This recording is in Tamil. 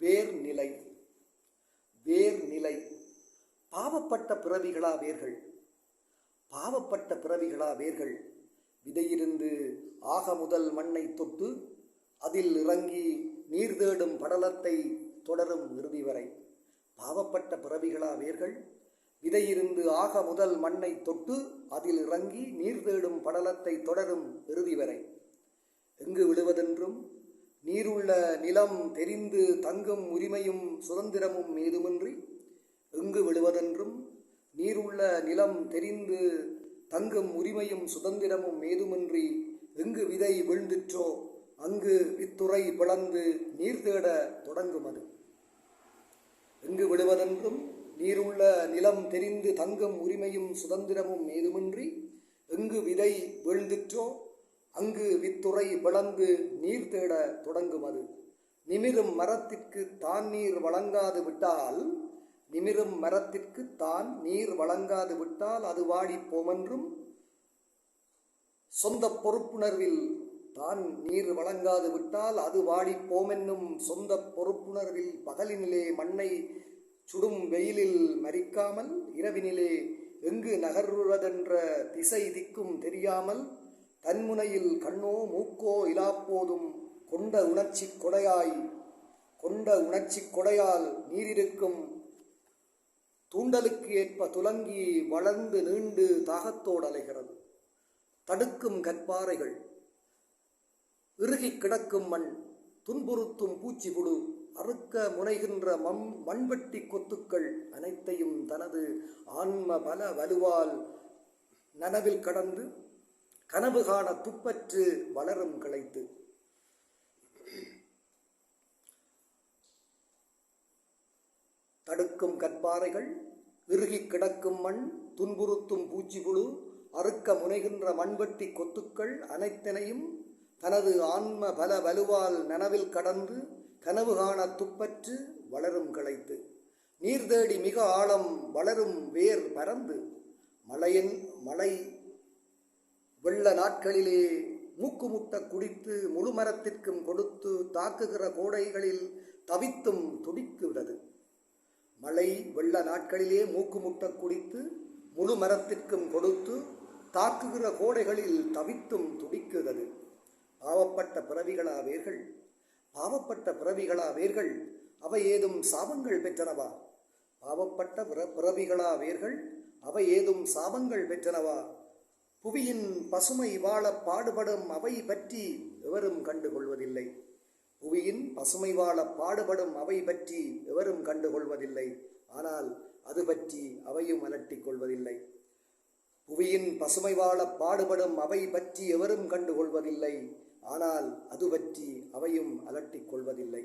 வேர்நிலை. வேர்நிலை. பாவப்பட்ட பிறவிகளா வேர்கள்? பாவப்பட்ட பிறவிகளா வேர்கள்? விதையிருந்து ஆக முதல் மண்ணை தொட்டு அதில் இறங்கி நீர் தேடும் படலத்தை தொடரும் இறுதி வரை. பாவப்பட்ட பிறவிகளா வேர்கள்? விதையிருந்து ஆக முதல் மண்ணை தொட்டு அதில் இறங்கி நீர் தேடும் படலத்தை தொடரும் இறுதி வரை. எங்கு விடுவதென்றும் நீருள்ள நிலம் தெரிந்து தங்கும் உரிமையும் சுதந்திரமும் ஏதுமின்றி, எங்கு விடுவதென்றும் நீருள்ள நிலம் தெரிந்து தங்கும் உரிமையும் சுதந்திரமும் ஏதுமின்றி, எங்கு விதை வீழ்ந்திற்றோ அங்கு வித்துறை பிளந்து நீர் தேட தொடங்கும் அது. எங்கு விடுவதென்றும் நீருள்ள நிலம் தெரிந்து தங்கும் உரிமையும் சுதந்திரமும் ஏதுமின்றி, எங்கு விதை வீழ்ந்திற்றோ அங்கு வித்துறை பிளந்து நீர் தேட தொடங்கும் அது. நிமிரும் மரத்திற்கு தான் நீர் வழங்காது விட்டால், நிமிரும் மரத்திற்கு தான் நீர் வழங்காது விட்டால் அது வாடி போமென்றும், சொந்த பொறுப்புணர்வில் தான் நீர் வழங்காது விட்டால் அது வாடி போமென்னும் சொந்த பொறுப்புணர்வில் பகலினிலே மண்ணை சுடும் வெயிலில் மறிக்காமல், இரவினிலே எங்கு நகர்வதென்ற திசை திக்கும் தெரியாமல், தன்முனையில் கண்ணோ மூக்கோ இலாப்போதும் கொண்ட உணர்ச்சி கொடையால் நீரிருக்கும் தூண்டலுக்கு ஏற்ப துலங்கி வளர்ந்து நீண்டு தாகத்தோடு அலைகிறது. தடுக்கும் கற்பாறைகள், இறுகி கிடக்கும் மண், துன்புறுத்தும் பூச்சிபுழு, அறுக்க முனைகின்ற மண்வெட்டி கொத்துக்கள் அனைத்தையும் தனது ஆன்ம பல வலுவால் நனவில் கடந்து கனவு காண துப்பற்று வளரும் கிளைத்து. தடுக்கும் கற்பாறைகள், இறுகி கிடக்கும் மண், துன்புறுத்தும் பூச்சிபுழு, அறுக்க முனைகின்ற மண்வெட்டி கொத்துக்கள் அனைத்தினையும் தனது ஆன்ம பல வலுவால் நனவில் கடந்து கனவு காண துப்பற்று வளரும் கிளைத்து. நீர் தேடி மிக ஆழம் வளரும் வேர் பரந்து, மழை வெள்ள நாட்களிலே மூக்குமுட்ட குடித்து முழு மரத்திற்கும் கொடுத்து தாக்குகிற கோடைகளில் தவித்தும் துடிக்குகிறது. மழை வெள்ள நாட்களிலே மூக்குமுட்ட குடித்து முழு மரத்திற்கும் கொடுத்து தாக்குகிற கோடைகளில் தவித்தும் துடிக்குகிறது. பாவப்பட்ட பிறவிகளா வேர்கள்? பாவப்பட்ட பிறவிகளா வேர்கள்? அவை ஏதும் சாபங்கள் பெற்றனவா? பாவப்பட்ட பிறவிகளா வேர்கள்? அவை ஏதும் சாபங்கள் பெற்றனவா? புவியின் பசுமை வாழ பாடுபடும் அவை பற்றி எவரும் கண்டுகொள்வதில்லை. புவியின் பசுமை வாழ பாடுபடும் அவை பற்றி எவரும் கண்டுகொள்வதில்லை. ஆனால் அது பற்றி அவையும் அலட்டிக் கொள்வதில்லை. புவியின் பசுமை வாழ பாடுபடும் அவை பற்றி எவரும் கண்டுகொள்வதில்லை. ஆனால் அது பற்றி அவையும் அலட்டிக் கொள்வதில்லை.